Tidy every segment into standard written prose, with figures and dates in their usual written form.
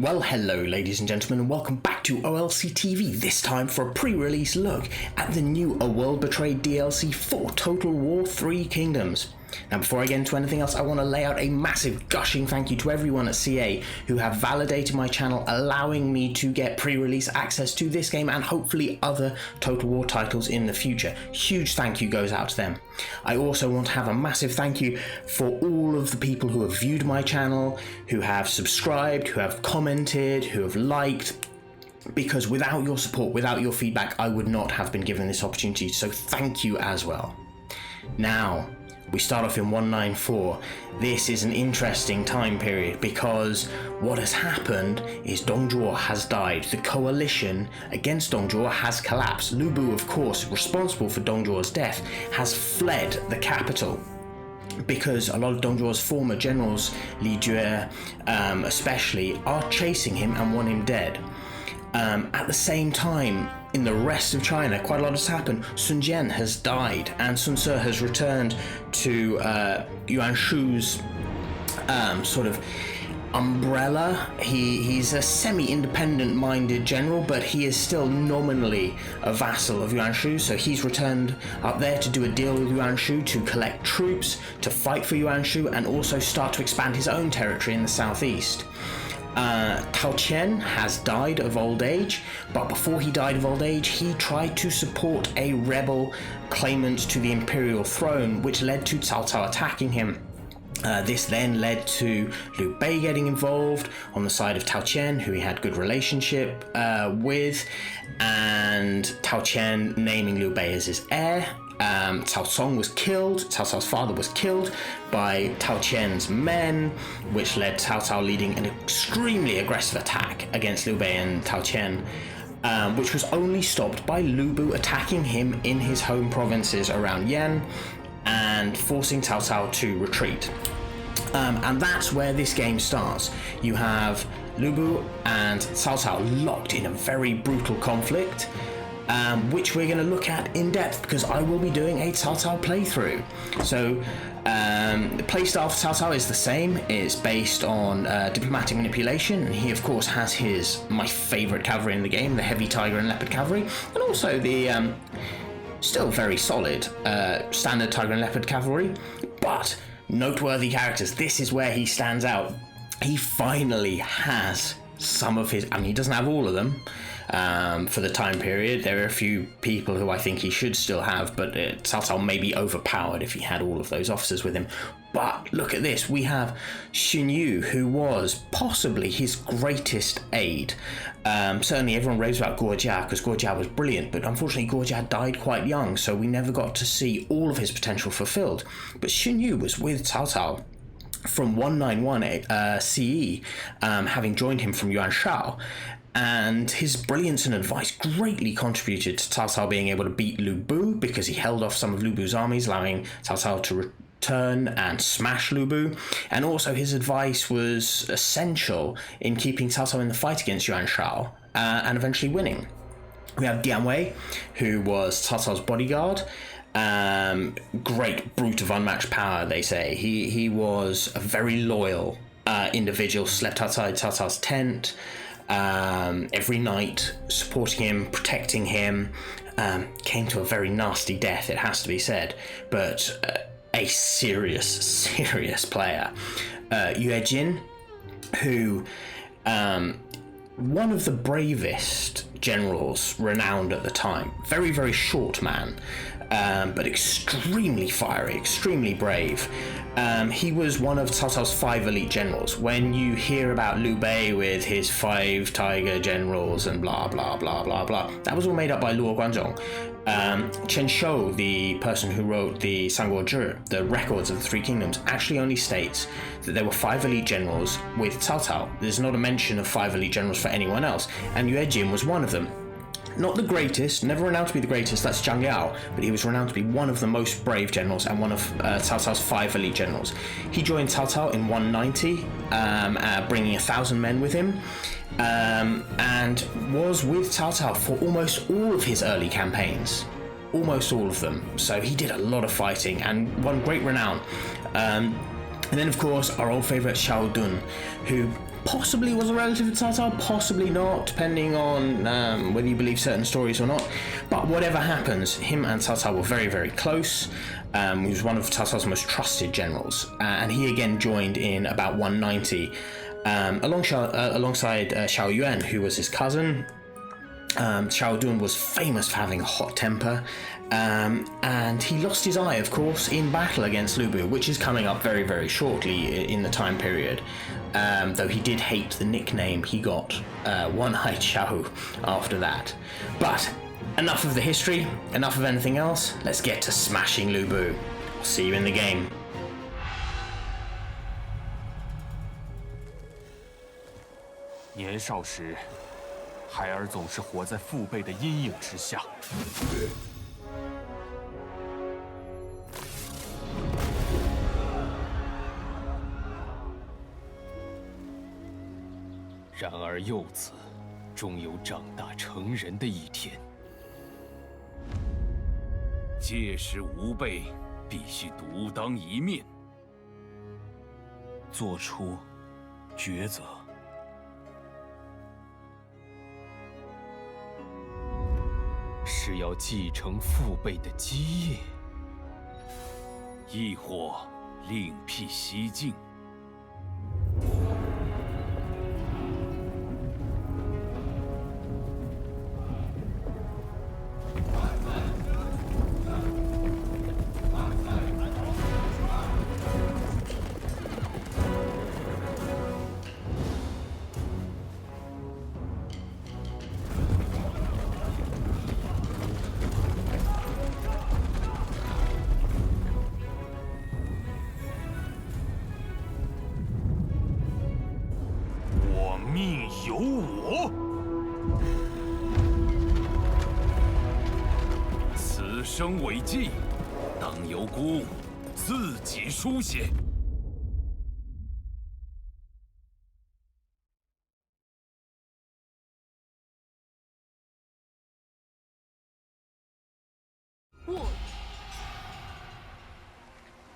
Well, hello ladies and gentlemen, and welcome back to OLC TV, this time for a pre-release look at the new A World Betrayed DLC for Total War 3 Kingdoms. Now before I get into anything else, I want to lay out a massive gushing thank you to everyone at CA who have validated my channel, allowing me to get pre-release access to this game and hopefully other Total War titles in the future. Huge thank you goes out to them. I also want to have a massive thank you for all of the people who have viewed my channel, who have subscribed, who have commented, who have liked, because without your support, without your feedback, I would not have been given this opportunity, so thank you as well. Now, we start off in 194. This is an interesting time period because what has happened is Dongzhuo has died. The coalition against Dongzhuo has collapsed. Lu Bu, of course, responsible for Dongzhuo's death, has fled the capital because a lot of Dongzhuo's former generals, Li Jue especially, are chasing him and want him dead. At the same time, in the rest of China, quite a lot has happened. Sun Jian has died, and Sun Ce has returned to Yuan Shu's sort of umbrella. He's a semi-independent minded general, but he is still nominally a vassal of Yuan Shu, so he's returned up there to do a deal with Yuan Shu to collect troops, to fight for Yuan Shu, and also start to expand his own territory in the southeast. Chen has died of old age, but before he died of old age, he tried to support a rebel claimant to the imperial throne, which led to Cao Cao attacking him. This then led to Liu Bei getting involved on the side of Tao Chen, who he had good relationship with, and Tao Chen naming Liu Bei as his heir. Cao Song was killed, Cao Cao's father was killed by Tao Chen's men, which led Cao Cao leading an extremely aggressive attack against Liu Bei and Tao Chen, which was only stopped by Lu Bu attacking him in his home provinces around Yan and forcing Cao Cao to retreat. And that's where this game starts. You have Lu Bu and Cao Cao locked in a very brutal conflict, which we're going to look at in depth because I will be doing a Cao Cao playthrough. So the playstyle for Cao Cao is the same. It's based on diplomatic manipulation, and he of course has my favourite cavalry in the game, the heavy tiger and leopard cavalry, and also the still very solid standard tiger and leopard cavalry, but noteworthy characters. This is where he stands out. He finally has some of his, I mean, he doesn't have all of them for the time period. There are a few people who I think he should still have, but Cao Cao may be overpowered if he had all of those officers with him. But look at this, we have Xun Yu, who was possibly his greatest aide. Certainly everyone raves about Guo Jia because Guo Jia was brilliant, but unfortunately Guo Jia died quite young, so we never got to see all of his potential fulfilled. But Xun Yu was with Cao Cao from 191 CE, having joined him from Yuan Shao, and his brilliance and advice greatly contributed to Cao Cao being able to beat Lu Bu because he held off some of Lu Bu's armies, allowing Cao Cao to return and smash Lu Bu, and also his advice was essential in keeping Cao Cao in the fight against Yuan Shao and eventually winning. We have Dian Wei, who was Cao Cao's bodyguard. Great brute of unmatched power, they say. He was a very loyal individual, slept outside Cao Cao's tent every night, supporting him, protecting him. Came to a very nasty death, it has to be said, but a serious player. Yue Jin, who one of the bravest generals renowned at the time. Very, very short man, but extremely fiery, extremely brave. He was one of Cao Cao's 5 elite generals. When you hear about Liu Bei with his 5 tiger generals and blah blah blah blah blah, that was all made up by Luo Guanzhong. Chen Shou, the person who wrote the Sanguo Zhi, the records of the 3 kingdoms, actually only states that there were 5 elite generals with Cao Cao. There's not a mention of 5 elite generals for anyone else, and Yue Jin was one of them. Not the greatest, never renowned to be the greatest, that's Zhang Yao, but he was renowned to be one of the most brave generals and one of Cao Cao's 5 elite generals. He joined Cao Cao in 190, bringing 1,000 men with him, and was with Cao Cao for almost all of his early campaigns. Almost all of them. So he did a lot of fighting and won great renown. And then, of course, our old favourite Xiao Dun, who possibly was a relative of Cao Cao, possibly not, depending on whether you believe certain stories or not. But whatever happens, him and Cao Cao were very, very close. He was one of Cao Cao's most trusted generals, and he again joined in about 190 alongside Xiao Yuan, who was his cousin. Xiao Dun was famous for having a hot temper, and he lost his eye, of course, in battle against Lu Bu, which is coming up very, very shortly in the time period. Though he did hate the nickname he got, One-Eyed Xiao, after that. But enough of the history, enough of anything else. Let's get to smashing Lu Bu. I'll see you in the game. 年少时，孩儿总是活在父辈的阴影之下。然而幼子，终有长大成人的一天。届时吾辈必须独当一面，做出抉择。 是要继承父辈的基业，亦或另辟蹊径？命由我，此生伟绩，当由孤武自己书写。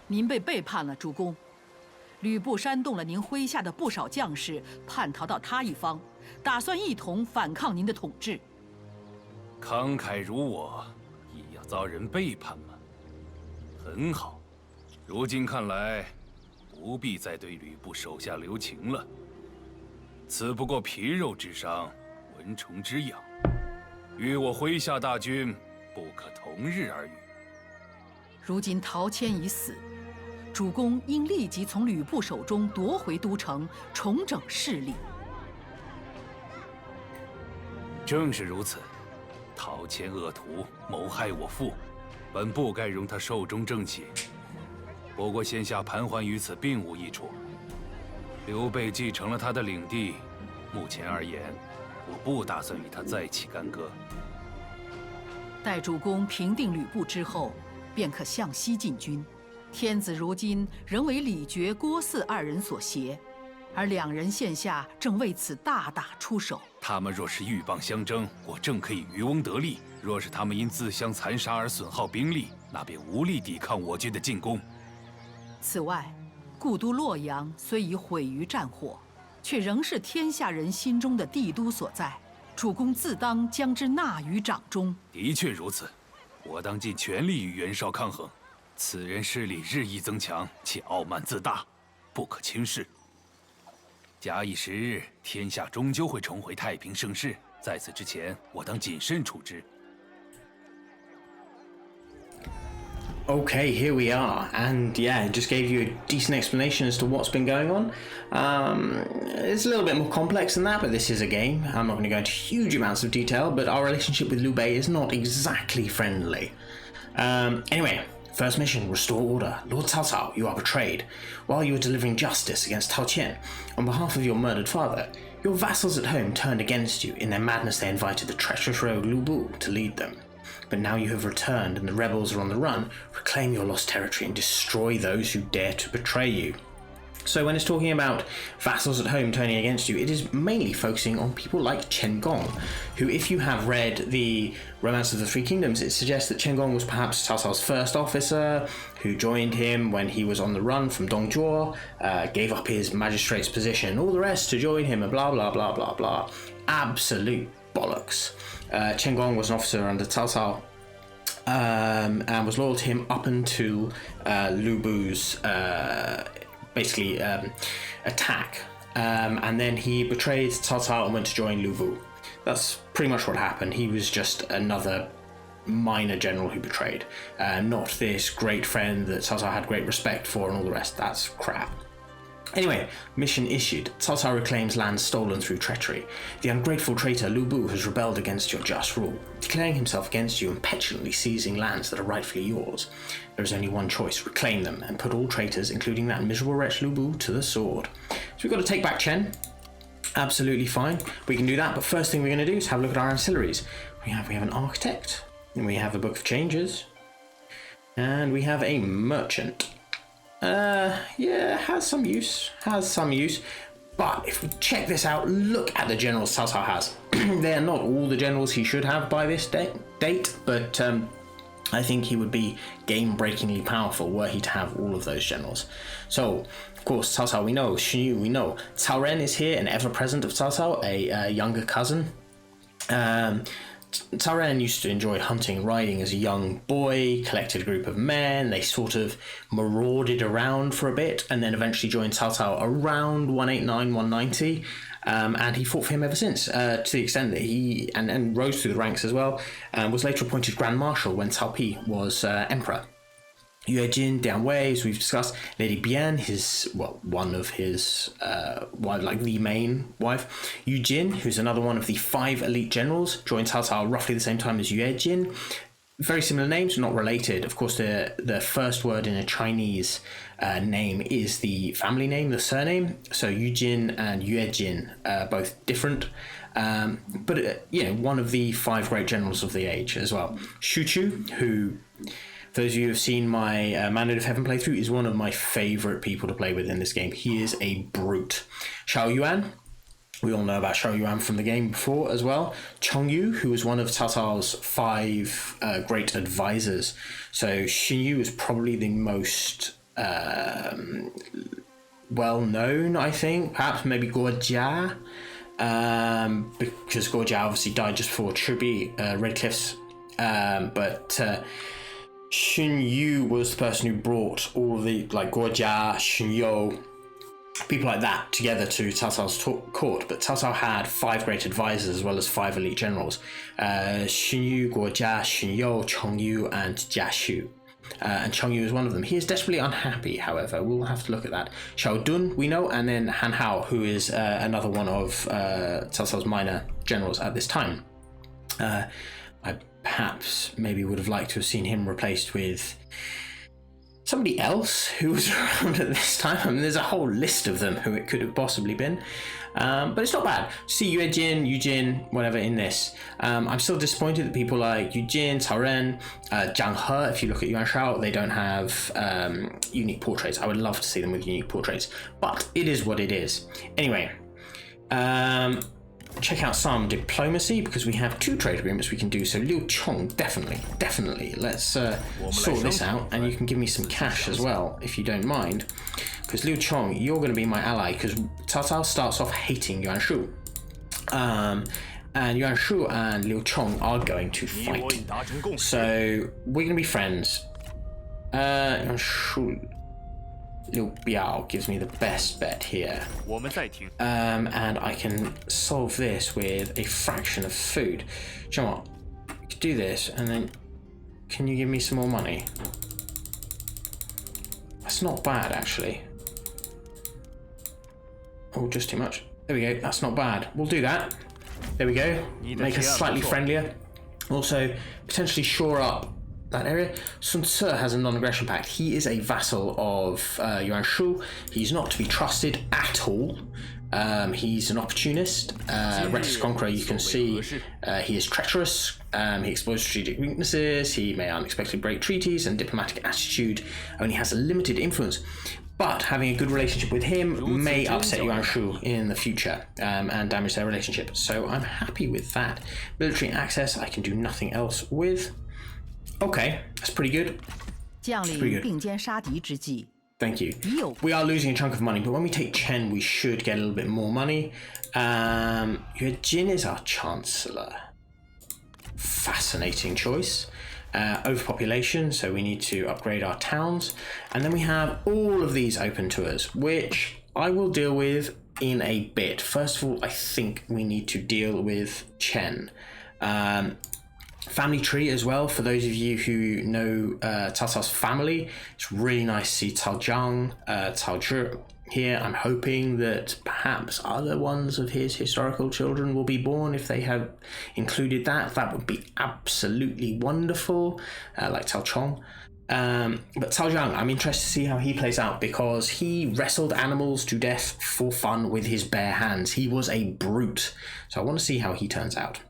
您被背叛了，主公。 吕布煽动了您麾下的不少将士叛逃到他一方，打算一同反抗您的统治。慷慨如我，亦要遭人背叛吗？很好，如今看来，不必再对吕布手下留情了。此不过皮肉之伤，蚊虫之痒，与我麾下大军不可同日而语。如今陶谦已死。 主公应立即从吕布手中夺回都城，重整势力。正是如此，陶谦恶徒谋害我父，本不该容他寿终正寝。不过现下盘桓于此并无益处。刘备继承了他的领地，目前而言，我不打算与他再起干戈。待主公平定吕布之后，便可向西进军。 天子如今仍为李傕、郭汜二人所挟，而两人现下正为此大打出手。他们若是鹬蚌相争，我正可以渔翁得利；若是他们因自相残杀而损耗兵力，那便无力抵抗我军的进攻。此外，故都洛阳虽已毁于战火，却仍是天下人心中的帝都所在。主公自当将之纳于掌中。的确如此，我当尽全力与袁绍抗衡。 此人势力日益增强，且傲慢自大，不可轻视。假以时日，天下终究会重回太平盛世。在此之前，我当谨慎处置。 Okay, here we are, and yeah, just gave you a decent explanation as to what's been going on. It's a little bit more complex than that, but this is a game. I'm not going to go into huge amounts of detail, but our relationship with Liu Bei is not exactly friendly. Anyway. First mission, restore order. Lord Cao Cao, you are betrayed. While you were delivering justice against Tao Qian on behalf of your murdered father, your vassals at home turned against you. In their madness, they invited the treacherous rogue Lu Bu to lead them. But now you have returned and the rebels are on the run. Reclaim your lost territory and destroy those who dare to betray you. So when it's talking about vassals at home turning against you, it is mainly focusing on people like Chen Gong, who, if you have read the Romance of the Three Kingdoms, it suggests that Chen Gong was perhaps Cao Cao's first officer, who joined him when he was on the run from Dongzhuo, gave up his magistrate's position, all the rest to join him, and blah blah blah blah blah. Absolute bollocks. Chen Gong was an officer under Cao Cao, and was loyal to him up until Lu Bu's attack, and then he betrayed Cao Cao and went to join Lu Bu. That's pretty much what happened. He was just another minor general who betrayed, not this great friend that Cao Cao had great respect for and all the rest. That's crap. Anyway, mission issued. Cao Cao reclaims land stolen through treachery. The ungrateful traitor Lu Bu has rebelled against your just rule, declaring himself against you and petulantly seizing lands that are rightfully yours. There is only one choice: reclaim them and put all traitors, including that miserable wretch Lu Bu, to the sword. So we've got to take back Chen. Absolutely fine. We can do that, but first thing we're going to do is have a look at our ancillaries. We have an architect, and we have a book of changes, and we have a merchant. Yeah, has some use, but if we check this out, look at the generals Cao Cao has. They are not all the generals he should have by this date, but I think he would be game-breakingly powerful were he to have all of those generals. So, of course, Cao Cao we know, Xun Yu we know, Cao Ren is here, an ever-present of Cao Cao, a younger cousin. Cao Ren used to enjoy hunting and riding as a young boy, collected a group of men, they sort of marauded around for a bit, and then eventually joined Cao Cao around 189, 190, and he fought for him ever since, to the extent that he, and rose through the ranks as well, and was later appointed Grand Marshal when Cao Pi was Emperor. Yue Jin, Dian Wei, as we've discussed, Lady Bian, one of his, the main wife. Yu Jin, who's another one of the 5 elite generals, joined Cao Cao roughly the same time as Yue Jin. Very similar names, not related. Of course, the first word in a Chinese name is the family name, the surname. So Yu Jin and Yue Jin are both different. But one of the 5 great generals of the age as well. Shu Chu, who, those of you who have seen my Mandate of Heaven playthrough, is one of my favourite people to play with in this game. He is a brute. Xiao Yuan, we all know about Xiao Yuan from the game before as well. Cheng Yu, who was one of Cao Cao's 5 great advisors. So Xun Yu is probably the most well known, I think. Perhaps maybe Guo Jia, because Guo Jia obviously died just before Red Cliffs, but Xun Yu was the person who brought all of the, like, Guo Jia, Xun Yu, people like that together to Cao Cao's court. But Cao Cao had 5 great advisors as well as 5 elite generals: Xun Yu, Guo Jia, Xun Yu, Cheng Yu, and Jia Xu. And Cheng Yu is one of them. He is desperately unhappy, however. We'll have to look at that. Xiao Dun, we know, and then Han Hao, who is another one of Cao Cao's minor generals at this time. I perhaps maybe would have liked to have seen him replaced with somebody else who was around at this time. I mean, there's a whole list of them who it could have possibly been, but it's not bad. See Yue Jin, whatever in this. I'm still disappointed that people like Yu Jin, Cao Ren, Zhang He, if you look at Yuan Shao, they don't have unique portraits. I would love to see them with unique portraits, but it is what it is. Anyway, check out some diplomacy, because we have 2 trade agreements we can do. So Liu Chong, definitely. Let's sort this out, and you can give me some cash as well, if you don't mind. Because Liu Chong, you're going to be my ally, because Cao Cao starts off hating Yuan Shu. And Yuan Shu and Liu Chong are going to fight. So we're going to be friends. Yuan Shu, Liu Biao gives me the best bet here. And I can solve this with a fraction of food. Do you know what? We could do this, and then can you give me some more money? That's not bad, actually. Oh, just too much. There we go. That's not bad. We'll do that. There we go. Make us slightly friendlier. Also, potentially shore up that area. Sun Tzu has a non-aggression pact. He is a vassal of Yuan Shu. He's not to be trusted at all. He's an opportunist, reckless conqueror. You can see he is treacherous. He exploits strategic weaknesses. He may unexpectedly break treaties, and diplomatic attitude only has a limited influence. But having a good relationship with him may upset Yuan Shu in the future and damage their relationship. So I'm happy with that. Military access, I can do nothing else with. Okay, that's pretty good. Thank you. We are losing a chunk of money, but when we take Chen, we should get a little bit more money. Yingchuan is our Chancellor. Fascinating choice. Overpopulation, so we need to upgrade our towns. And then we have all of these open to us, which I will deal with in a bit. First of all, I think we need to deal with Chen. Family tree as well, for those of you who know Cao Cao's family. It's really nice to see Cao Jiang, Cao Zhi here. I'm hoping that perhaps other ones of his historical children will be born. If they have included that, that would be absolutely wonderful, like Cao Chong. But Cao Jiang, I'm interested to see how he plays out, because he wrestled animals to death for fun with his bare hands. He was a brute, so I want to see how he turns out.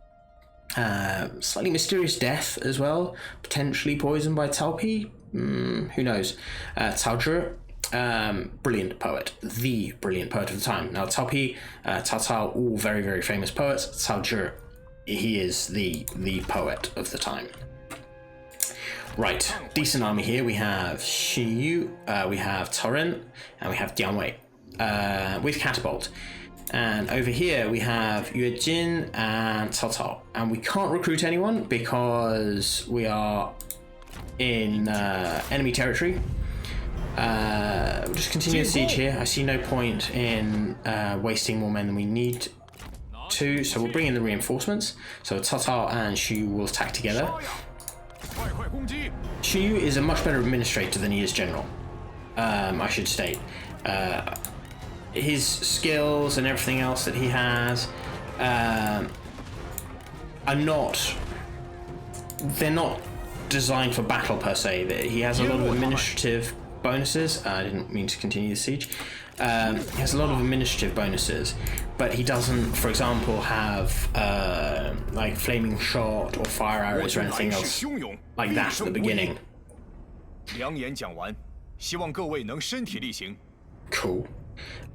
Slightly mysterious death as well, potentially poisoned by Cao Pi. Who knows? Cao Zhi, brilliant poet, the brilliant poet of the time. Now Cao Pi, Cao Cao, all very, very famous poets. Cao Zhi, he is the poet of the time. Right, decent army here. We have Xun Yu, we have Cao Ren, and we have Dian Wei with catapult. And over here we have Yingchuan and Cao Cao, and we can't recruit anyone because we are in enemy territory. We'll just continue the siege here. I see no point in wasting more men than we need to, so we'll bring in the reinforcements. So Cao Cao and Xu Yu will attack together. Xu Yu is a much better administrator than he is general, I should state. His skills and everything else that he has are not, they're not designed for battle per se. He has a lot of administrative bonuses. I didn't mean to continue the siege. He has a lot of administrative bonuses, but he doesn't, for example, have like flaming shot or fire arrows or anything else like that at the beginning. Cool.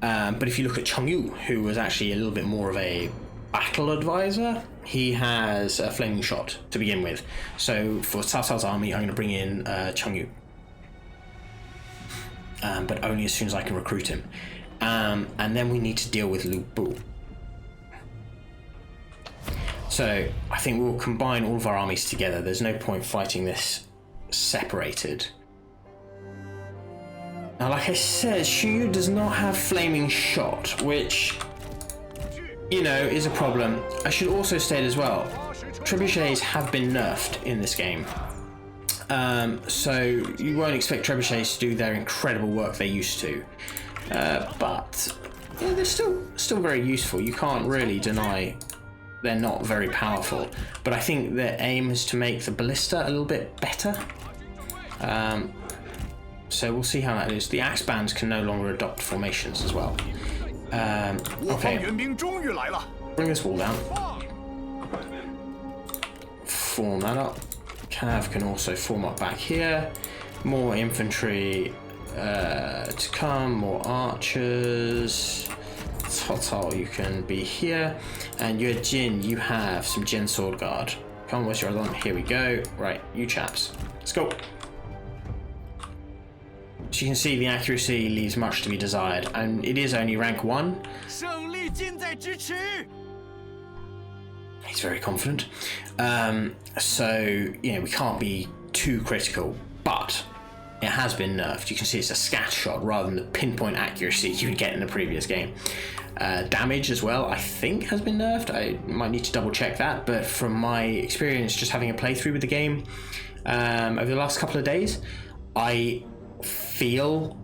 But if you look at Cheng Yu, who was actually a little bit more of a battle advisor, he has a flaming shot to begin with. So for Cao Cao's army, I'm going to bring in Cheng Yu. But only as soon as I can recruit him. And then we need to deal with Lu Bu. So I think we'll combine all of our armies together. There's no point fighting this separated. Now, like I said, Xu Yu does not have flaming shot, which, you know, is a problem. I should also state as well, trebuchets have been nerfed in this game. So you won't expect trebuchets to do their incredible work they used to. But yeah, they're still very useful. You can't really deny they're not very powerful. But I think their aim is to make the ballista a little bit better. So we'll see how that is. The axe bands can no longer adopt formations as well. Okay. Bring this wall down. Form that up. Cav can also form up back here. More infantry to come, more archers. Cao, you can be here. And you're Jin, you have some Jin sword guard. Come on, where's your other one? Here we go. Right, you chaps. Let's go. So you can see the accuracy leaves much to be desired, and it is only rank 1. He's very confident. So, you know, we can't be too critical, but it has been nerfed. You can see it's a scatter shot rather than the pinpoint accuracy you would get in the previous game. Damage as well, I think, has been nerfed. I might need to double check that, but from my experience just having a playthrough with the game over the last couple of days, I feel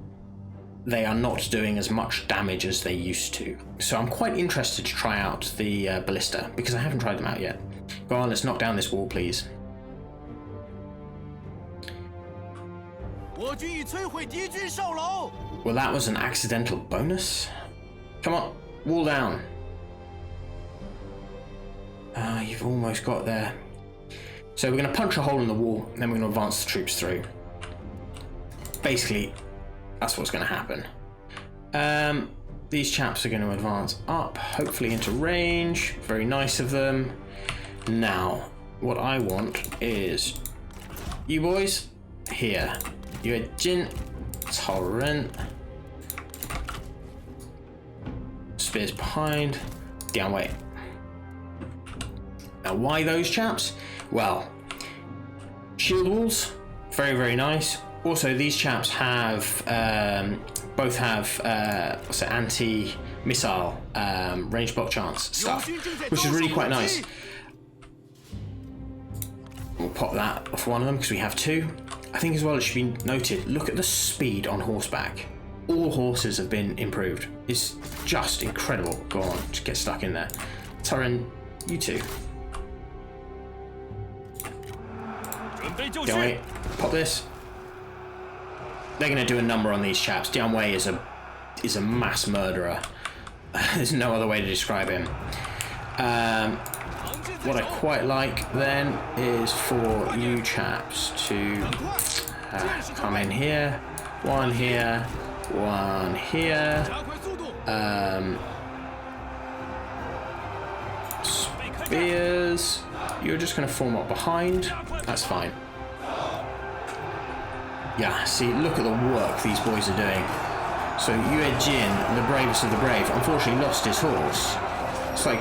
they are not doing as much damage as they used to. So I'm quite interested to try out the ballista, because I haven't tried them out yet. Go on, let's knock down this wall, please. Well, that was an accidental bonus. Come on, wall down. You've almost got there. So we're going to punch a hole in the wall, and then we're going to advance the troops through. Basically, That's what's going to happen. These chaps are going to advance up, hopefully into range. Very nice of them. Now, what I want is you boys here. You're Jin, Torrent. Spears behind. Downweight. Now, why those chaps? Well, shield walls, very, very nice. Also, these chaps have both have anti-missile range block chance stuff, which is really quite nice. We'll pop that off one of them because we have two. I think as well it should be noted, look at the speed on horseback. All horses have been improved. It's just incredible. Go on, just get stuck in there. Turin, you two. Dianwei, pop this. They're going to do a number on these chaps. Dianwei is a mass murderer. There's no other way to describe him. What I quite like then is for you chaps to come in here. One here. One here. Spears. You're just going to form up behind. That's fine. Yeah, see, look at the work these boys are doing. So Yue Jin, the bravest of the brave, unfortunately lost his horse. It's like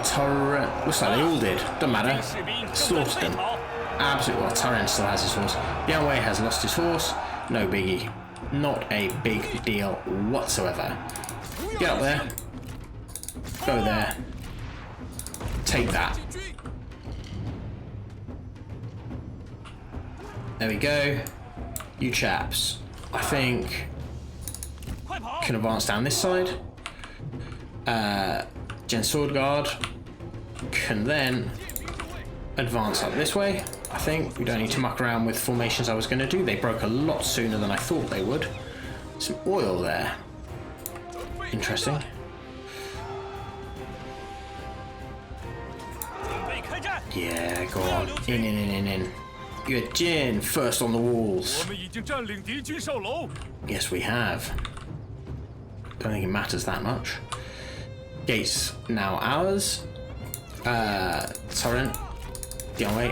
looks like they all did. Doesn't matter. Slaughtered them. Absolutely. Well, Turin still has his horse. Dianwei has lost his horse. No biggie. Not a big deal whatsoever. Get up there. Go there. Take that. There we go. You chaps, I think, can advance down this side. Gen Sword Guard can then advance up this way. I think we don't need to muck around with formations I was going to do. They broke a lot sooner than I thought they would. Some oil there. Interesting. Yeah, go on. In. You're Jin, first on the walls. Yes, we have. Don't think it matters that much. Gates now ours. Torrent. Dianwei.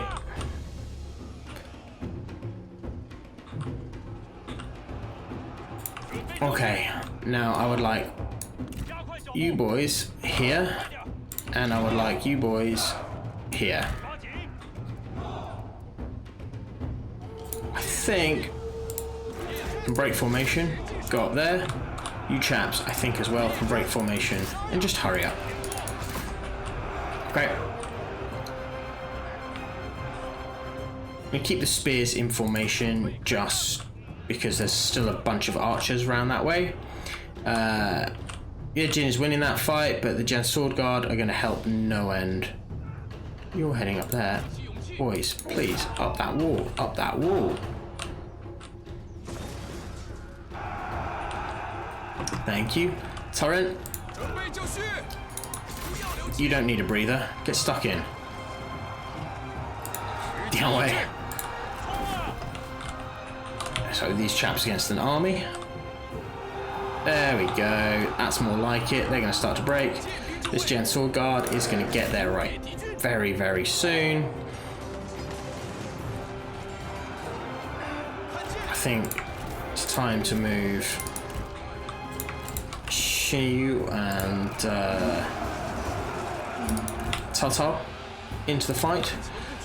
Okay, now I would like you boys here, and I would like you boys here. I think can break formation, go up there. You chaps, I think as well, can break formation and just hurry up. Okay. We keep the spears in formation just because there's still a bunch of archers around that way. Yeah, Jin is winning that fight, but the Gen Sword Guard are going to help no end. You're heading up there. Boys, please, up that wall, up that wall. Thank you. Torrent. You don't need a breather. Get stuck in. Dianwei. So these chaps against an army. There we go. That's more like it. They're going to start to break. This Gen Sword Guard is going to get there right very, very soon. I think it's time to move Xun Yu and Caa Cao into the fight.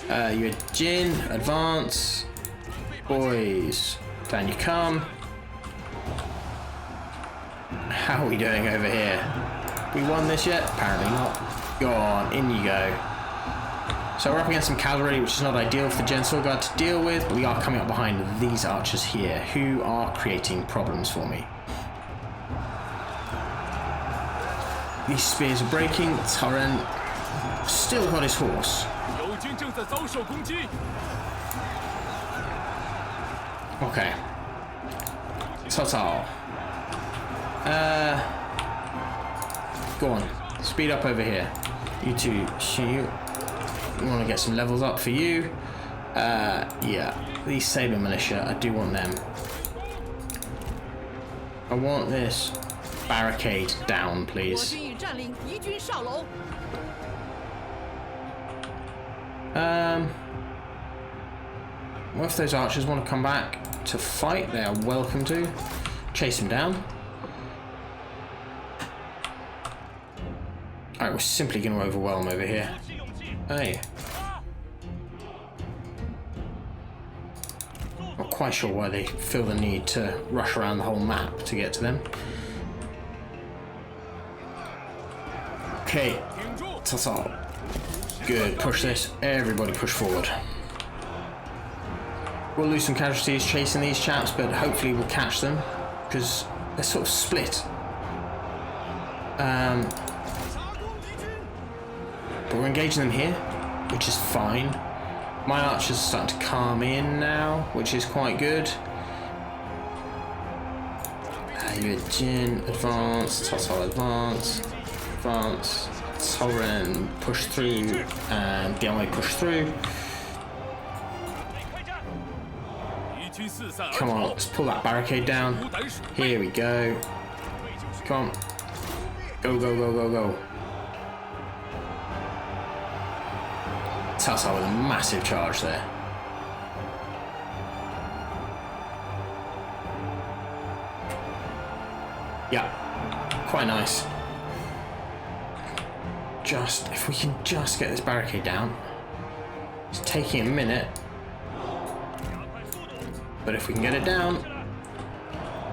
You're Jin, advance. Boys, down you come. How are we doing over here? We won this yet? Apparently not. Go on, in you go. So we're up against some cavalry, which is not ideal for the Gen Sword Guard to deal with, but we are coming up behind these archers here, who are creating problems for me. These spears are breaking. Turin still got his horse. Okay. Caa Cao. Go on. Speed up over here. You two, Xun Yu. We want to get some levels up for you. Yeah. These Saber Militia, I do want them. I want this barricade down, 我 please. 军已占领敌军哨楼。 Well, if those archers want to come back to fight, they are welcome to. Chase them down. Alright, we're simply going to overwhelm over here. Hey. Not quite sure why they feel the need to rush around the whole map to get to them. Okay. That's all. Good. Push this. Everybody push forward. We'll lose some casualties chasing these chaps, but hopefully we'll catch them because they're sort of split. But we're engaging them here, which is fine. My archers are starting to calm in now, which is quite good. Yingchuan, advance, Caa Cao advance, advance, Chen push through, and Dianwei push through. Come on, let's pull that barricade down. Here we go. Come on. Go, go, go, go, go. Caa Cao with a massive charge there. Yeah, quite nice. Just, if we can just get this barricade down. It's taking a minute. But if we can get it down,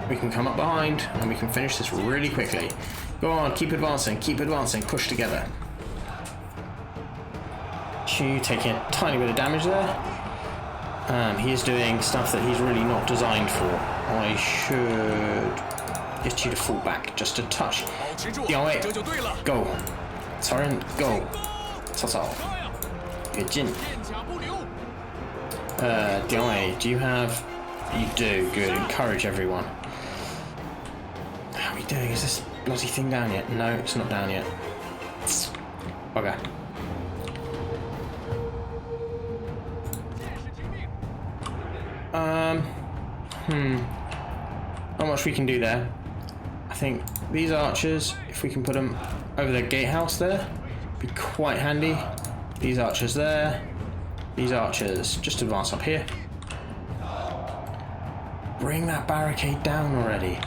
we can come up behind and we can finish this really quickly. Go on, keep advancing, push together. Xun Yu taking a tiny bit of damage there. He is doing stuff that he's really not designed for. I should get you to fall back just a touch. Dianwei, go. Chen, go. Cao Cao. Good Jin. Dianwei, do you have... You do, good. Encourage everyone. How are we doing? Is this bloody thing down yet? No, it's not down yet. Okay. Not much we can do there. I think these archers, if we can put them over the gatehouse there, be quite handy. These archers there. These archers just advance up here. Bring that barricade down already.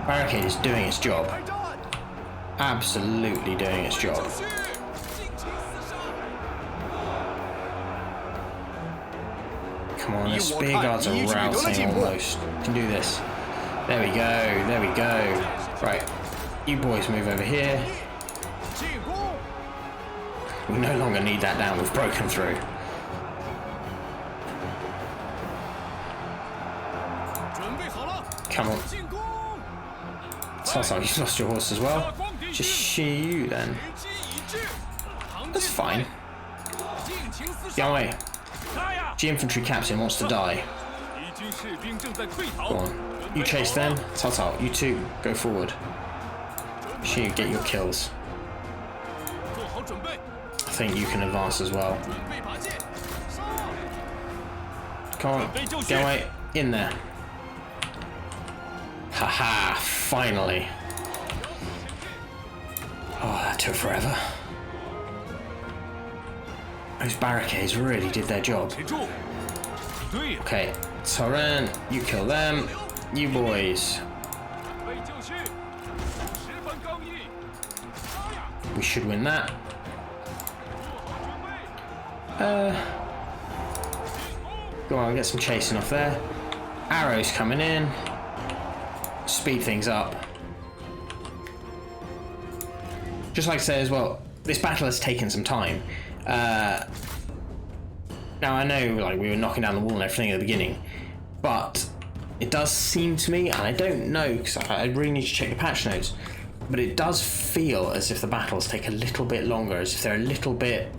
Barricade is doing its job. Absolutely doing its job. Come on, the spear guards are routing almost. We can do this. There we go, there we go. Right, you boys move over here. We no longer need that down, we've broken through. Come on. Caa Cao, you've lost your horse as well. Just Xun Yu then. That's fine. Dianwei. The infantry captain wants to die. Go on. You chase them. Caa Cao, you two, go forward. Xun Yu, get your kills. I think you can advance as well. Come on. Dianwei, in there. Haha, finally. Oh, that took forever. Those barricades really did their job. Okay, Chen, you kill them. You boys. We should win that. Go on, get some chasing off there. Arrows coming in. Speed things up. Just like I say as well, this battle has taken some time. Now I know, like, we were knocking down the wall and everything at the beginning, but it does seem to me, and I don't know because I really need to check the patch notes, but it does feel as if the battles take a little bit longer, as if they're a little bit.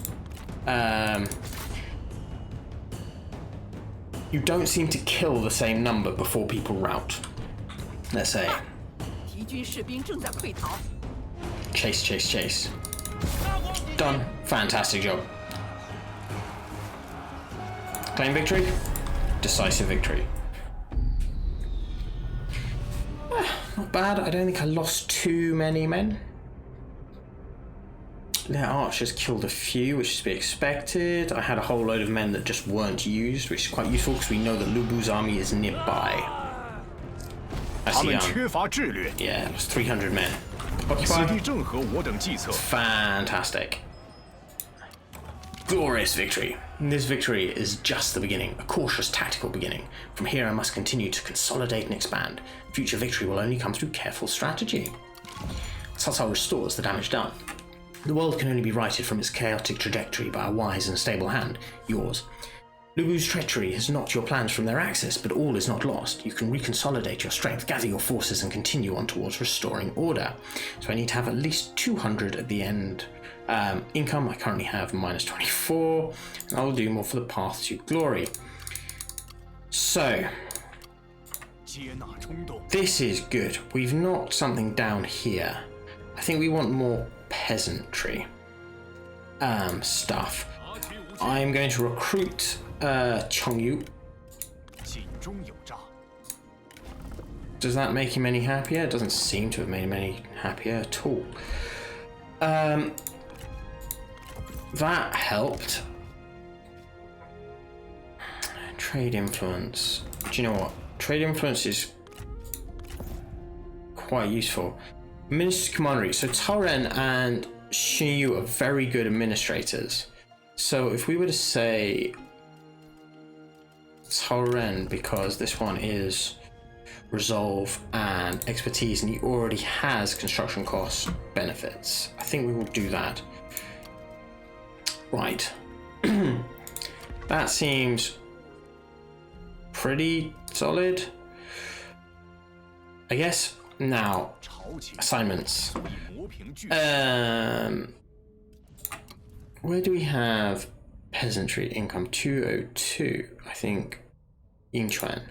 You don't seem to kill the same number before people rout. Let's say. Chase, chase, chase. Done. Fantastic job. Claim victory. Decisive victory. Not bad. I don't think I lost too many men. Their archers killed a few, which is to be expected. I had a whole load of men that just weren't used, which is quite useful because we know that Lu Bu's army is nearby. I see, yeah, it was 300 men. Occupy. Fantastic. Glorious victory. This victory is just the beginning, a cautious tactical beginning. From here I must continue to consolidate and expand. Future victory will only come through careful strategy. Cao Cao restores the damage done. The world can only be righted from its chaotic trajectory by a wise and stable hand, yours. Lu Bu's treachery has knocked your plans from their axis, but all is not lost. You can reconsolidate your strength, gather your forces, and continue on towards restoring order. So I need to have at least 200 at the end. Income, I currently have minus 24, and I'll do more for the path to glory. So, this is good. We've knocked something down here. I think we want more peasantry stuff. I'm going to recruit Xun Yu. Does that make him any happier? It doesn't seem to have made him any happier at all. That helped. Trade influence. Do you know what? Trade influence is quite useful. Minister Commandery. So Tauren and Xun Yu are very good administrators. So if we were to say Tauren, because this one is resolve and expertise and he already has construction cost benefits, I think we will do that. Right. That seems pretty solid, I guess. Now, assignments. Where do we have peasantry income? 202, I think. Yingchuan.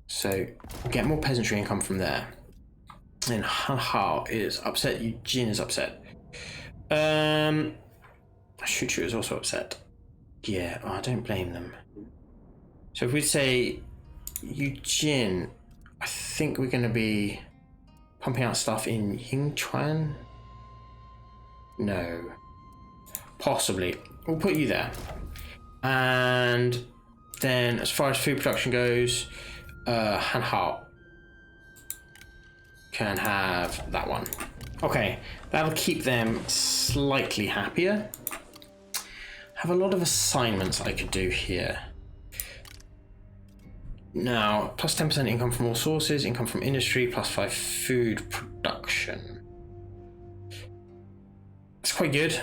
So get more peasantry income from there. And Han Hao is upset. Eugene is upset. Shu is also upset. Yeah, I don't blame them. So if we say Eugene, I think we're going to be pumping out stuff in Yingchuan. No, possibly. We'll put you there. And then as far as food production goes, Han Hao can have that one. Okay, that'll keep them slightly happier. Have a lot of assignments I could do here. Now, plus 10% income from all sources, income from industry, plus 5 food production. That's quite good.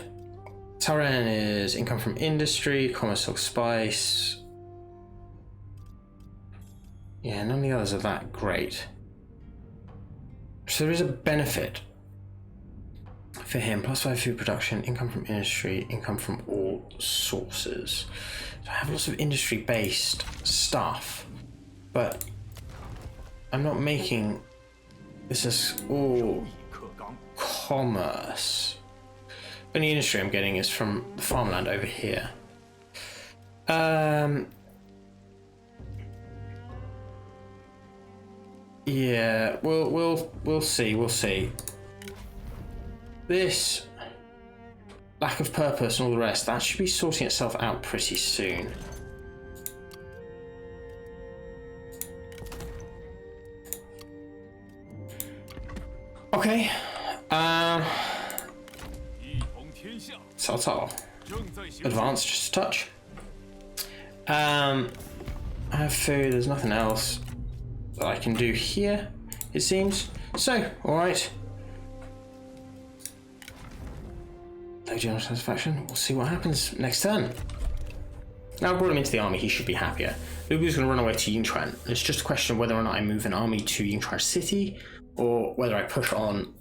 Tauren is income from industry, commerce, silk, spice. Yeah, none of the others are that great. So there is a benefit for him. Plus 5 food production, income from industry, income from all sources. So I have lots of industry-based stuff, but I'm not making this is all commerce. The only industry I'm getting is from the farmland over here. Yeah, we'll see. This lack of purpose and all the rest, that should be sorting itself out pretty soon. Okay. Cao Cao. Advance just a touch. I have food, there's nothing else that I can do here, it seems. So, alright. No general satisfaction. We'll see what happens next turn. Now I've brought him into the army, he should be happier. Lu Bu's going to run away to Yingchuan. It's just a question of whether or not I move an army to Yingchuan City, or whether I push on.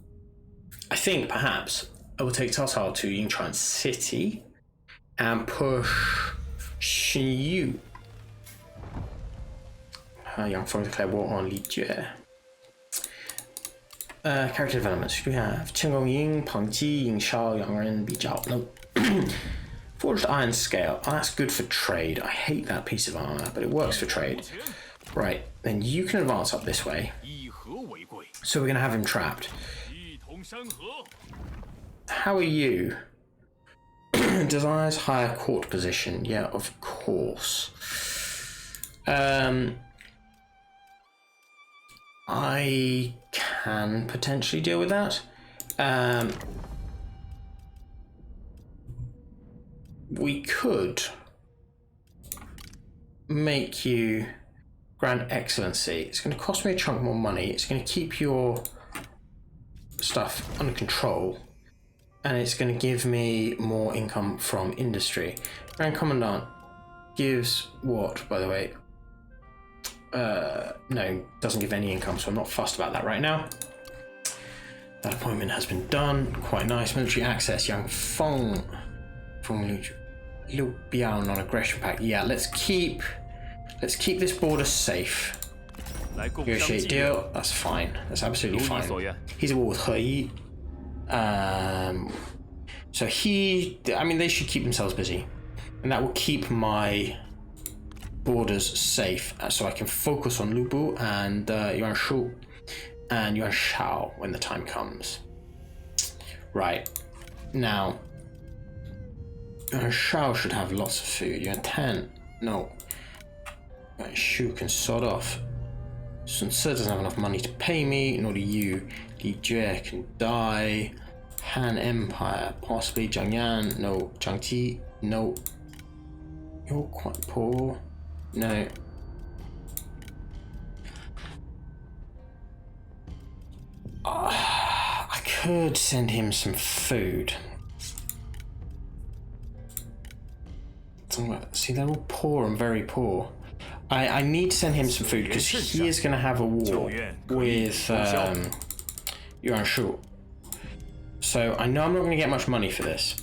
I think perhaps I will take Cao Cao to Yingchuan City and push Xun Yu. Young folk declare war on Li Jue. Character developments. We have Chen Ying, Peng Ji, Ying Shao, Yang Ren, Bi Zhao. No. Forged iron scale. Oh, that's good for trade. I hate that piece of armor, but it works for trade. Right, then you can advance up this way. 以和为贵， So we're going to have him trapped. 一统山河。 How are you? Desires higher court position. Yeah, of course. I can potentially deal with that. We could make you Grand Excellency. It's going to cost me a chunk more money. It's going to keep your stuff under control. And it's going to give me more income from industry. Grand Commandant gives what, by the way? No, doesn't give any income, so I'm not fussed about that right now. That appointment has been done. Quite nice. Military access. Yang Feng from Liu Biao non-aggression pact. Yeah, let's keep this border safe. 来共商 Negotiate 计 deal. That's fine. That's absolutely 如你 fine. 所愿。 He's at war with He. So I mean, they should keep themselves busy, and that will keep my borders safe, so I can focus on Lubu and Yuanshu and Yuanshao when the time comes. Right now, Yuanshao should have lots of food. Yuan 10, no. Yuanshu can sod off. Sun Ce doesn't have enough money to pay me, nor do you. Li Jue can die. Han Empire, possibly. Jiangyan, no. Jiangji, no. You're quite poor. No. I could send him some food. See, they're all poor and very poor. I need to send him some food because he is going to have a war with Yuanshu. So I know I'm not going to get much money for this.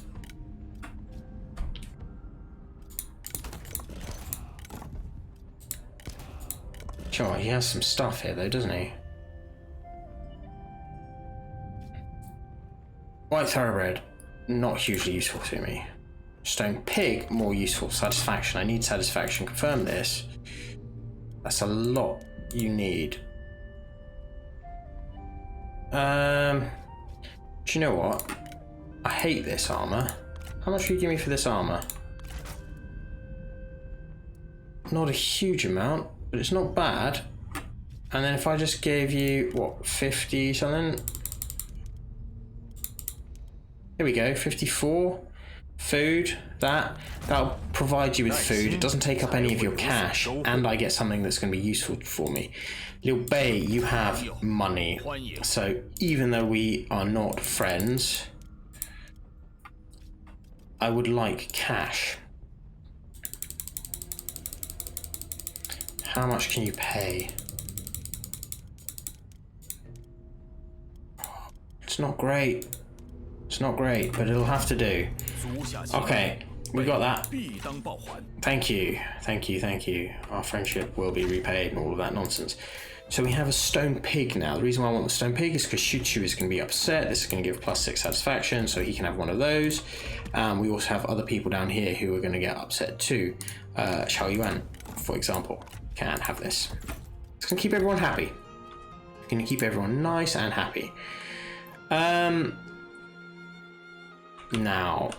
Sure, he has some stuff here though, doesn't he? White thoroughbred, not hugely useful to me. Stone pig, more useful. Satisfaction, I need satisfaction. Confirm this. That's a lot you need. Do you know what? I hate this armor. How much will you give me for this armor? Not a huge amount, but it's not bad. And then if I just gave you, what, 50 something? Here we go, 54. Food, that'll provide you with food. It doesn't take up any of your cash, and I get something that's going to be useful for me. Liu Bei, you have money, so even though we are not friends, I would like cash. How much can you pay? It's not great. It's not great, but it'll have to do. Okay, we got that. Thank you, thank you, thank you. Our friendship will be repaid and all of that nonsense. So we have a stone pig now. The reason why I want the stone pig is because Shu is going to be upset. This is going to give +6 satisfaction, so he can have one of those. We also have other people down here who are going to get upset too. Xiao Yuan, for example, can have this. It's going to keep everyone happy. It's going to keep everyone nice and happy. Now,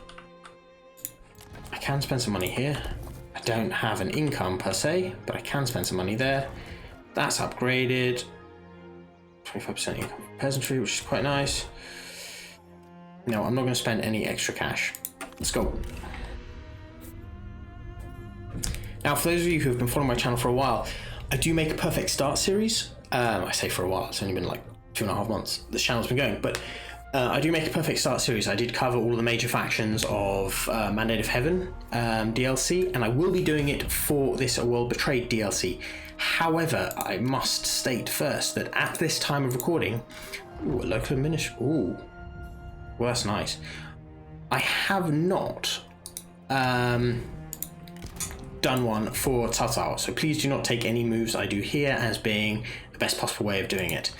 I can spend some money here. I don't have an income per se, but I can spend some money there. That's upgraded. 25% income for peasantry, which is quite nice. No, I'm not going to spend any extra cash. Let's go. Now, for those of you who have been following my channel for a while, I do make a perfect start series. I say for a while, it's only been like 2.5 months this channel's been going, but I do make a perfect start series. I did cover all of the major factions of Mandate of Heaven DLC, and I will be doing it for this A World Betrayed DLC. However, I must state first that at this time of recording, ooh, a local administration, ooh, well, that's nice. I have not done one for Caa Cao, so please do not take any moves I do here as being the best possible way of doing it.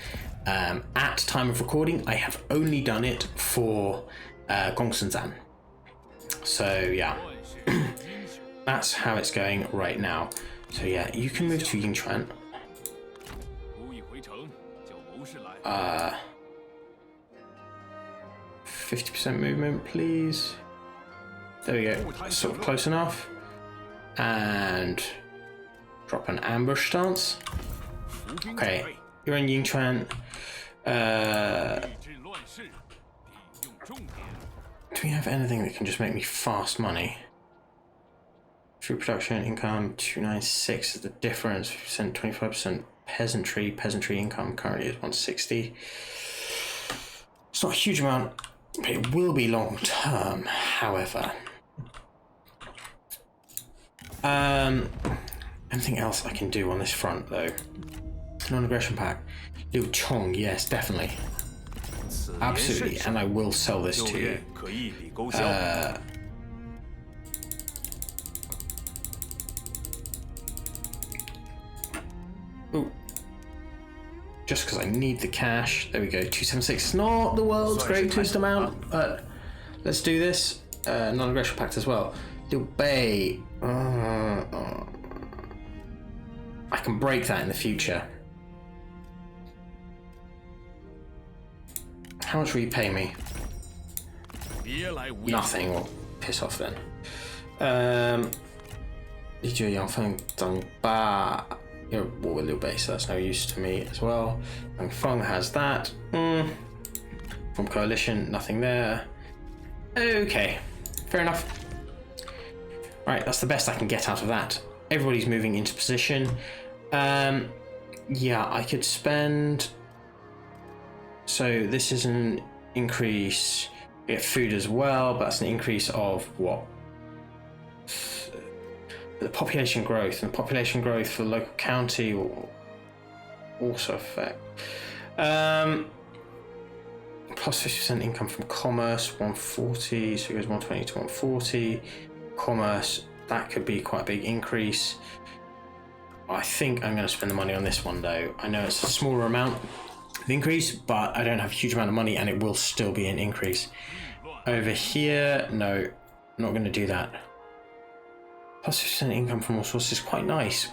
At time of recording, I have only done it for Gongsun. So yeah, that's how it's going right now. So yeah, you can move to Yingchuan. 50% movement, please. There we go. That's sort of close enough. And drop an ambush stance. Okay, you're in Yingchuan. Do we have anything that can just make me fast money? Food production income 296 is the difference. 50%, 25% peasantry. Peasantry income currently is 160. It's not a huge amount, but it will be long term. However, anything else I can do on this front though? Non-aggression pact. Liu Chong, yes, definitely. Absolutely, and I will sell this to you. Ooh. Just because I need the cash. There we go, 276. Not the world's greatest amount, but let's do this. Non-aggression pact as well. Liu Bei. I can break that in the future. How much will you pay me? Nothing. Well, piss off then. You're at war with Liu Bei, so that's no use to me as well. And Feng has that. From coalition, nothing there. Okay, fair enough. Right, that's the best I can get out of that. Everybody's moving into position. Yeah, I could spend. So this is an increase. We get food as well, but that's an increase of what? The population growth, and the population growth for the local county will also affect. Plus 50% income from commerce, 140, so it goes 120 to 140. Commerce, that could be quite a big increase. I think I'm going to spend the money on this one though. I know it's a smaller amount of increase, but I don't have a huge amount of money and it will still be an increase. Over here, no, not going to do that. Plus 50% income from all sources is quite nice,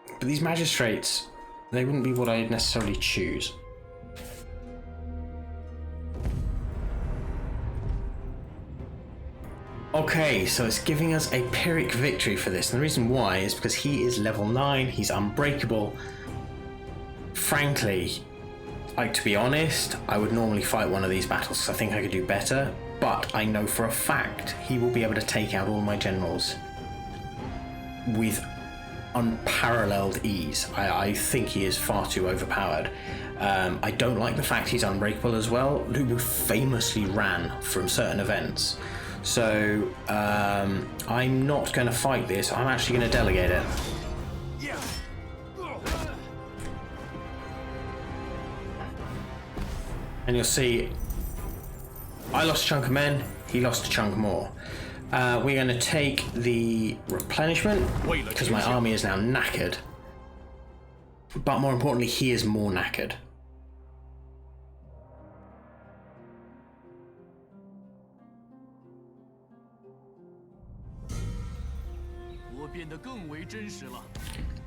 but these magistrates, they wouldn't be what I'd necessarily choose. Okay, so it's giving us a Pyrrhic victory for this, and the reason why is because he is level 9, he's unbreakable. Frankly, like, to be honest, I would normally fight one of these battles because I think I could do better, but I know for a fact he will be able to take out all my generals with unparalleled ease. I think he is far too overpowered. I don't like the fact he's unbreakable as well. Lulu famously ran from certain events. So I'm not going to fight this. I'm actually going to delegate it. And you'll see I lost a chunk of men, he lost a chunk more. We're going to take the replenishment because my army is now knackered. But more importantly, he is more knackered.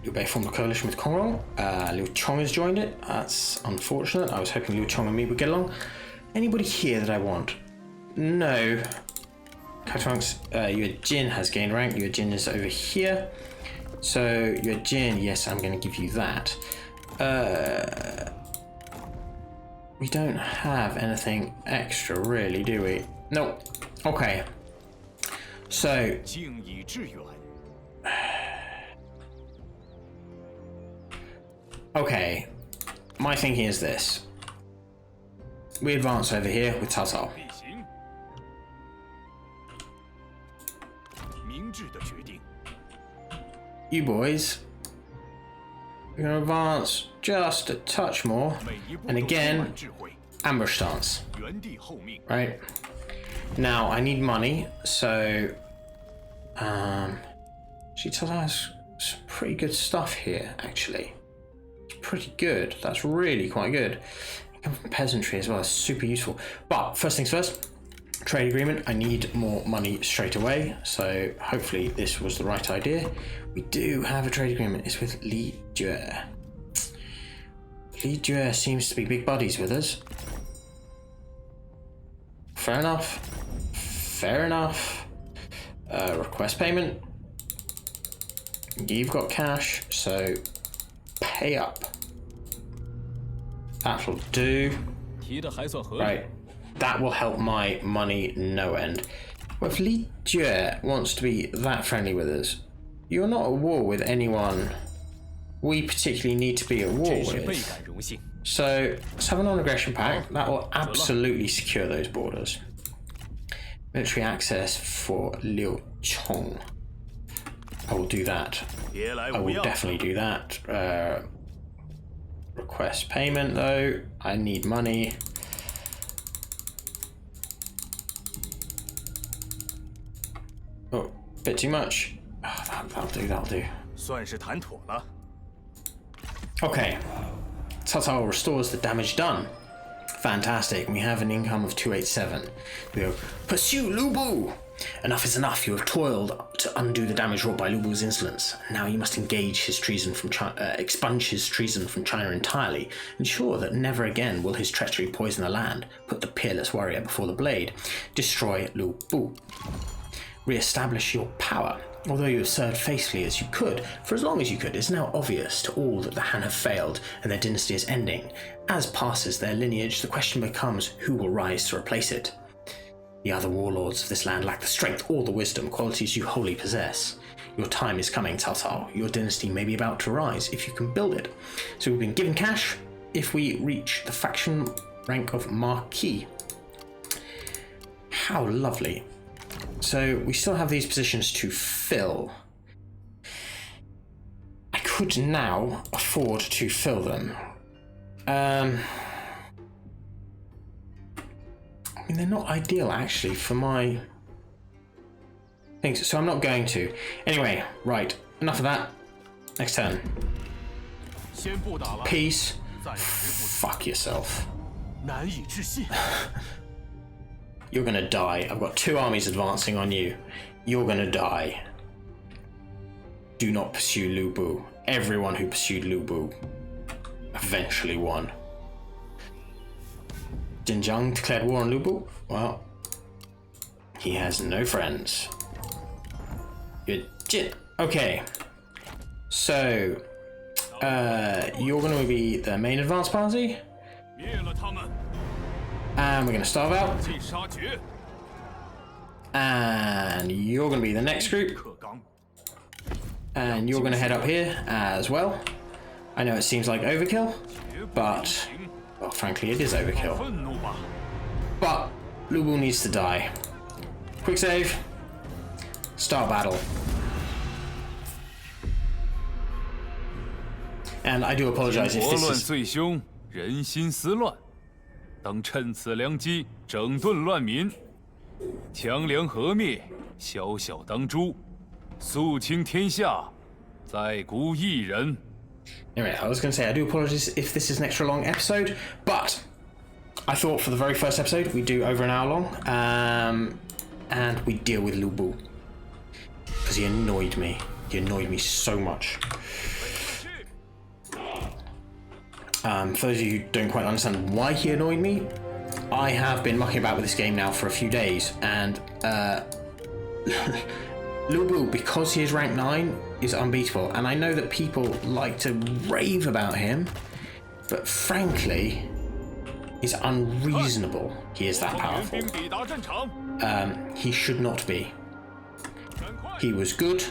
Liu Bei formed a coalition with Kongrong. Liu Chong has joined it. That's unfortunate. I was hoping Liu Chong and me would get along. Anybody here that I want? No. Your Jin has gained rank. Your Jin is over here. So your Jin, yes, I'm going to give you that. We don't have anything extra, really, do we? No. Okay. So. Okay. My thinking is this. We advance over here with Caa Cao. You boys, we're going to advance just a touch more, and again, ambush stance. Right now, I need money, so she has some pretty good stuff here. Actually, it's pretty good. That's really quite good. It comes from peasantry as well. It's super useful. But first things first, Trade agreement. I need more money straight away, so hopefully this was the right idea. We do have a trade agreement. It's with Li Jue. Li Jue seems to be big buddies with us. Fair enough. Fair enough. Request payment. You've got cash, so pay up. That'll do. Right. That will help my money no end. Well, if Li Jue wants to be that friendly with us, you're not at war with anyone we particularly need to be at war with. So let's have a non-aggression pact. That will absolutely secure those borders. Military access for Liu Chong. I will do that. I will definitely do that. Request payment though. I need money. Oh, bit too much. Oh, that'll do. Okay. Caa Cao restores the damage done. Fantastic. We have an income of 287. We go, pursue Lu Bu! Enough is enough. You have toiled to undo the damage wrought by Lu Bu's insolence. Now you must engage his treason from expunge his treason from China entirely. Ensure that never again will his treachery poison the land. Put the peerless warrior before the blade. Destroy Lu Bu. Re-establish your power. Although you have served faithfully as you could, for as long as you could, it's now obvious to all that the Han have failed and their dynasty is ending. As passes their lineage, the question becomes who will rise to replace it. The other warlords of this land lack the strength or the wisdom, qualities you wholly possess. Your time is coming, Caa Cao. Your dynasty may be about to rise if you can build it. So we've been given cash if we reach the faction rank of Marquis. How lovely. So we still have these positions to fill. I could now afford to fill them. I mean, they're not ideal actually for my things, so I'm not going to. Anyway, right, enough of that. Next turn. Peace. Fuck yourself. You're gonna die. I've got 2 armies advancing on you. You're gonna die. Do not pursue Lu Bu. Everyone who pursued Lu Bu eventually won. Jinjiang declared war on Lu Bu. Well, he has no friends. Good shit. Okay. So, you're gonna be the main advance party. And we're going to starve out. And you're going to be the next group. And you're going to head up here as well. I know it seems like overkill, but, well, frankly, it is overkill. But Lu Bu needs to die. Quick save. Start battle. And I do apologize if this is... 当趁此良机整顿乱民，强梁和灭，小小当诛，肃清天下，在孤一人。 Anyway, I was going to say I do apologize if this is an extra long episode, but I thought for the very first episode we'd do over an hour long, and we deal with Lu Bu because he annoyed me. He annoyed me so much. For those of you who don't quite understand why he annoyed me, I have been mucking about with this game now for a few days, and Lu Bu, because he is rank 9, is unbeatable, and I know that people like to rave about him, but frankly, he's unreasonable. He is that powerful. He should not be. He was good,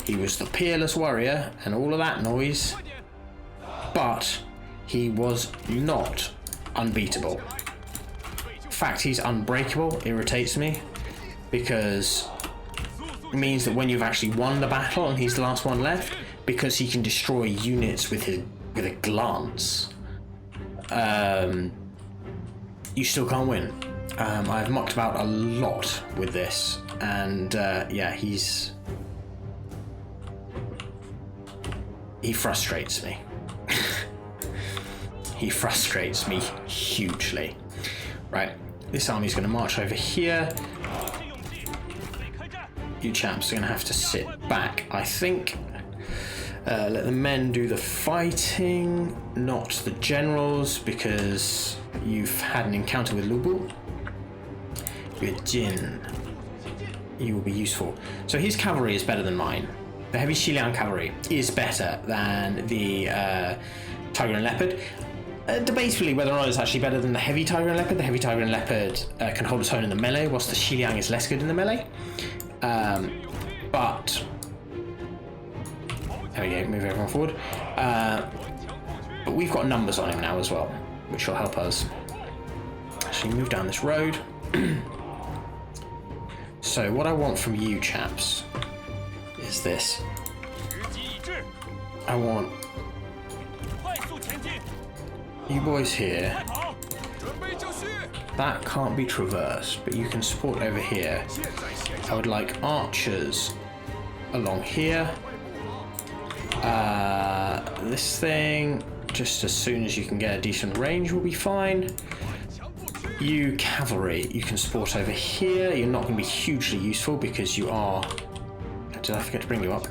he was the peerless warrior, and all of that noise, but he was not unbeatable. The fact he's unbreakable irritates me, because it means that when you've actually won the battle and he's the last one left, because he can destroy units with a glance, you still can't win. I've mucked about a lot with this, and yeah, he frustrates me. He frustrates me hugely. Right, This army's going to march over here. You chaps are going to have to sit back, I think. Let the men do the fighting, not the generals, because you've had an encounter with Lubu. With Jin, you will be useful. So his cavalry is better than mine. The heavy Xiliang cavalry is better than the Tiger and Leopard. Debatably whether or not it's actually better than the heavy Tiger and Leopard. The heavy Tiger and Leopard can hold its own in the melee, whilst the Xiliang is less good in the melee. But there we go, move everyone forward. But we've got numbers on him now as well, which will help us. Actually, move down this road. So what I want from you chaps is this. I want you boys here. That can't be traversed, but you can support over here. I would like archers along here. This thing, just as soon as you can get a decent range, will be fine. You cavalry, you can support over here. You're not going to be hugely useful because you are... Did I forget to bring you up?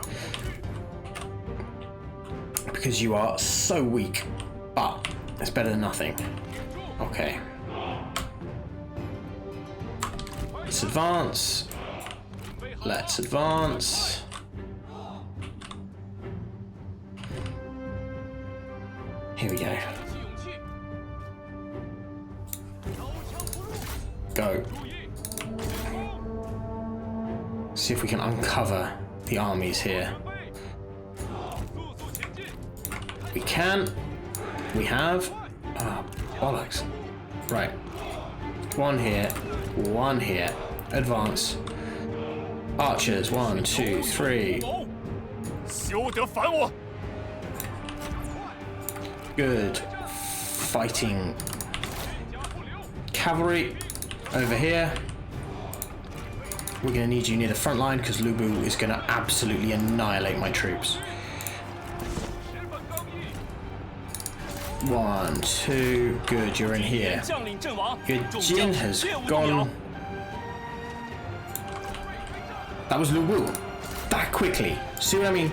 Because you are so weak, but it's better than nothing. Okay. Let's advance. Let's advance. Here we go. Go. See if we can uncover the armies here. We can. We have. Ah, bollocks. Right. One here. One here. Advance. Archers. 1, 2, 3. Good. Fighting cavalry over here. We're going to need you near the front line because Lubu is going to absolutely annihilate my troops. 1, 2. Good, you're in here. Your Jin has gone. That was Lubu. That quickly. See what I mean?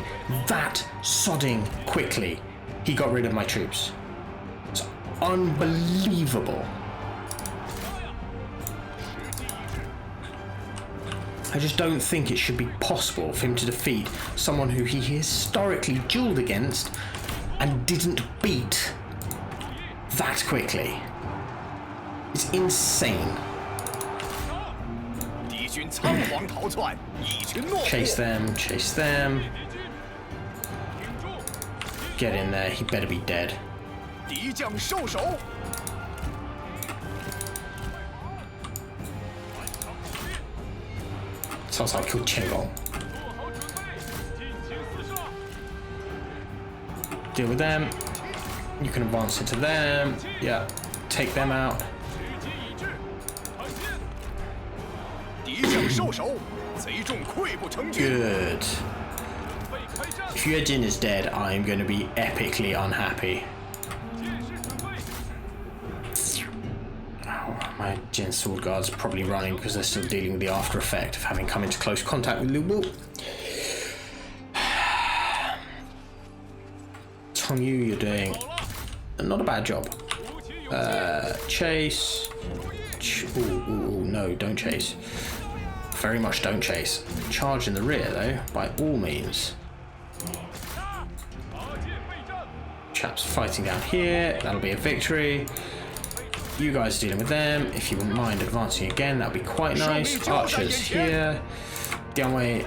That sodding quickly. He got rid of my troops. It's unbelievable. I just don't think it should be possible for him to defeat someone who he historically duelled against and didn't beat that quickly. It's insane. Chase them, chase them. Get in there, he better be dead. Sounds like I killed Chen. Deal with them. You can advance into them. Yeah, take them out. Good. If your Jin is dead, I'm going to be epically unhappy. Oh, my Jin sword guard's probably running because they're still dealing with the after effect of having come into close contact with Lu Bu. Xun Yu, you're doing not a bad job. Chase. Ooh, no, don't chase. Very much don't chase. Charge in the rear, though, by all means. Chaps fighting down here. That'll be a victory. You guys dealing with them. If you wouldn't mind advancing again, that'd be quite nice. Archers here. Dianwei.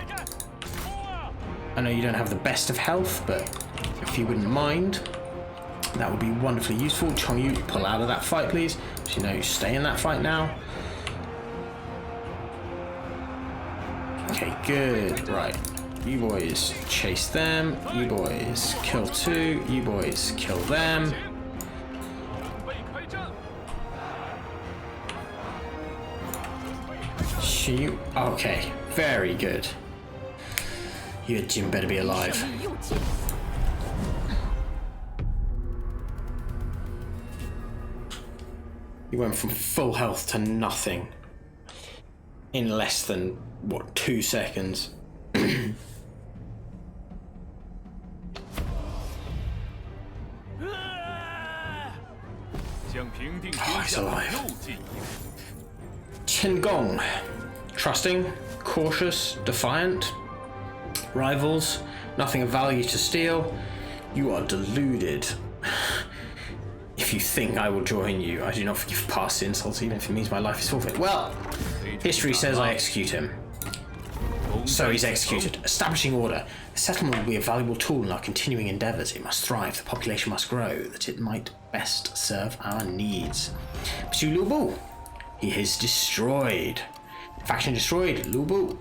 I know you don't have the best of health, but if you wouldn't mind, that would be wonderfully useful. Chong Yu, pull out of that fight, please. So you know you stay in that fight now. Okay, good. Right. You boys chase them. You boys kill 2. You boys kill them. Shoot. Okay, very good. Your Jin better be alive. You went from full health to nothing in less than, what, 2 seconds? Oh, he's alive. Chen Gong. Trusting, cautious, defiant. Rivals, nothing of value to steal. You are deluded. If you think I will join you, I do not forgive past insults, even if it means my life is forfeit. Well, history says I execute him. So he's executed. Establishing order. The settlement will be a valuable tool in our continuing endeavours. It must thrive, the population must grow, that it might best serve our needs. Pursue Lu Bu. He is destroyed. Faction destroyed. Lu Bu.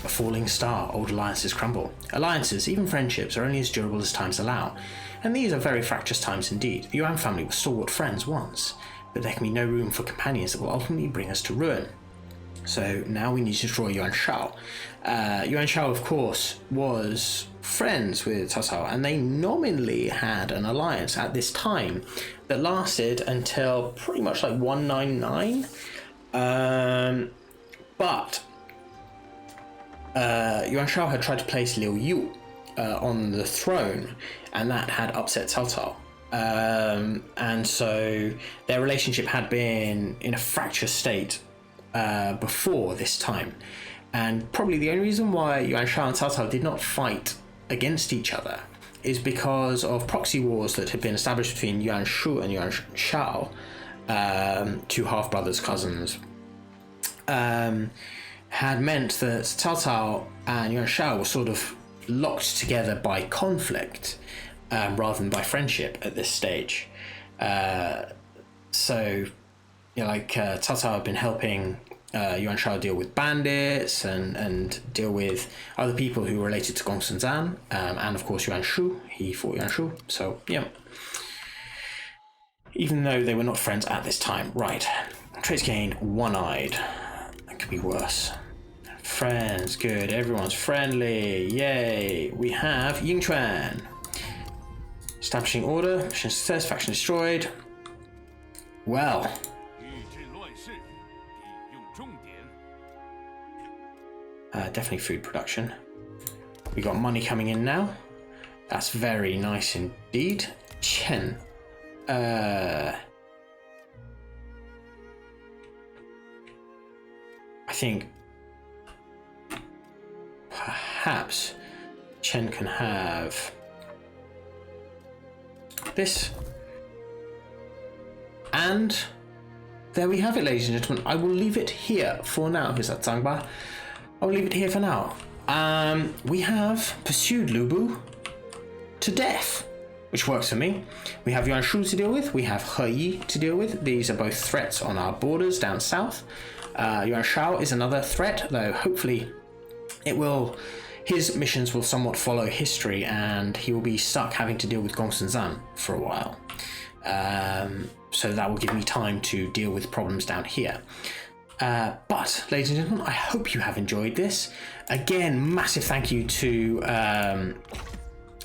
A falling star. Old alliances crumble. Alliances, even friendships, are only as durable as times allow. And these are very fractious times indeed. The Yuan family were stalwart friends once, but there can be no room for companions that will ultimately bring us to ruin. So now we need to destroy Yuan Shao. Yuan Shao, of course, was friends with Cao Cao, and they nominally had an alliance at this time that lasted until pretty much like 199. But Yuan Shao had tried to place Liu Yu on the throne, and that had upset Cao Cao. And so their relationship had been in a fractious state before this time. And probably the only reason why Yuan Shao and Cao Cao did not fight against each other is because of proxy wars that had been established between Yuan Shu and Yuan Shao, two half-brothers, cousins, had meant that Cao Cao and Yuan Shao were sort of locked together by conflict rather than by friendship at this stage. So, you know, like Cao Cao had been helping Yuan Shao deal with bandits and deal with other people who were related to Gongsun Zan, and of course Yuan Shu. He fought Yuan Shu. So, yeah. Even though they were not friends at this time. Right. Traits gained, one-eyed. That could be worse. Friends, good. Everyone's friendly. Yay. We have Yingchuan. Establishing order. Mission success. Faction destroyed. Well. Definitely food production. We got money coming in now. That's very nice indeed. Chen. I think perhaps Chen can have this. And there we have it, ladies and gentlemen. I will leave it here for now. Here's that Zangba. I'll leave it here for now. We have pursued Lu Bu to death, which works for me. We have Yuan Shu to deal with. We have He Yi to deal with. These are both threats on our borders down south. Yuan Shao is another threat, though hopefully his missions will somewhat follow history, and he will be stuck having to deal with Gongsun Zan for a while. So that will give me time to deal with problems down here. But, ladies and gentlemen, I hope you have enjoyed this. Again, massive thank you to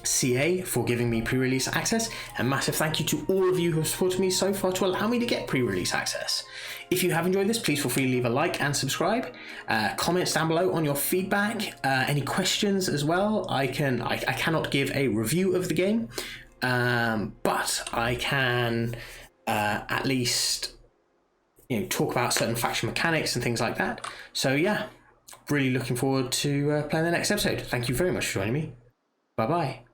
CA for giving me pre-release access, and massive thank you to all of you who have supported me so far to allow me to get pre-release access. If you have enjoyed this, please feel free to leave a like and subscribe. Comments down below on your feedback, any questions as well. I cannot give a review of the game, but I can at least talk about certain faction mechanics and things like that. So yeah, really looking forward to playing the next episode. Thank you very much for joining me. Bye bye.